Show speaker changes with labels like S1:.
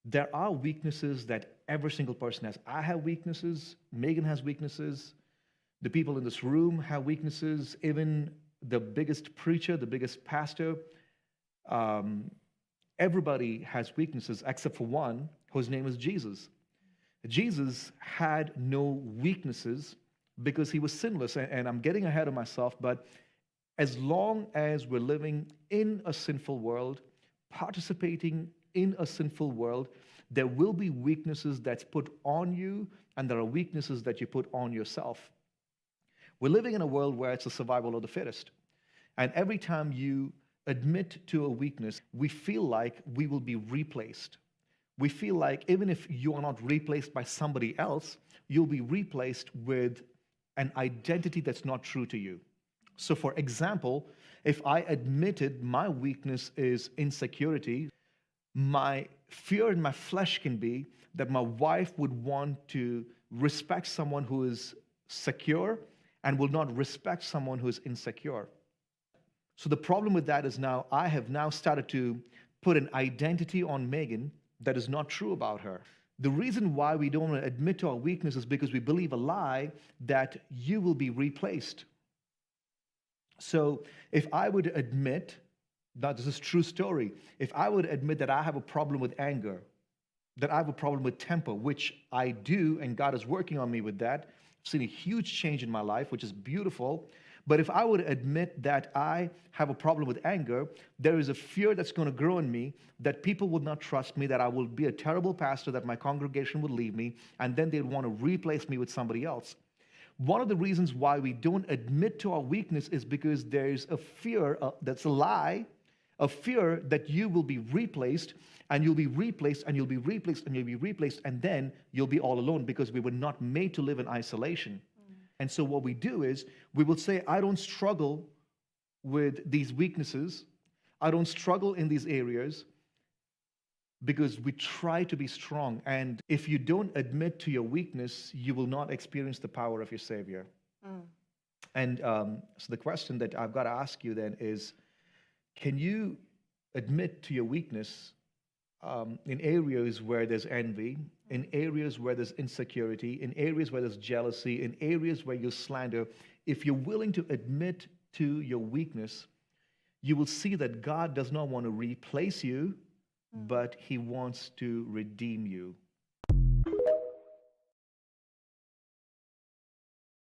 S1: There are weaknesses that every single person has. I have weaknesses. Megan has weaknesses. The people in this room have weaknesses. Even the biggest preacher, the biggest pastor, um, everybody has weaknesses except for one whose name is Jesus. Jesus had no weaknesses because he was sinless. And I'm getting ahead of myself, but as long as we're living in a sinful world, participating in a sinful world, there will be weaknesses that's put on you, and there are weaknesses that you put on yourself. We're living in a world where it's a survival of the fittest. And every time you admit to a weakness, we feel like we will be replaced. We feel like even if you are not replaced by somebody else, you'll be replaced with an identity that's not true to you. So, for example, if I admitted my weakness is insecurity, my fear in my flesh can be that my wife would want to respect someone who is secure and will not respect someone who is insecure. So the problem with that is now I have now started to put an identity on Megan that is not true about her. The reason why we don't want to admit to our weakness is because we believe a lie that you will be replaced. So if I would admit, now this is a true story, if I would admit that I have a problem with anger, that I have a problem with temper, which I do, and God is working on me with that, I've seen a huge change in my life, which is beautiful. But if I would admit that I have a problem with anger, there is a fear that's going to grow in me that people would not trust me, that I will be a terrible pastor, that my congregation would leave me, and then they'd want to replace me with somebody else. One of the reasons why we don't admit to our weakness is because there's a fear that's a lie, a fear that you will be replaced, and you'll be replaced, and you'll be replaced, and you'll be replaced, and then you'll be all alone because we were not made to live in isolation. And so what we do is we will say, I don't struggle with these weaknesses. I don't struggle in these areas because we try to be strong. And if you don't admit to your weakness, you will not experience the power of your Savior. And so the question that I've got to ask you then is, can you admit to your weakness in areas where there's envy, in areas where there's insecurity, in areas where there's jealousy, in areas where you slander? If you're willing to admit to your weakness, you will see that God does not want to replace you, but He wants to redeem you.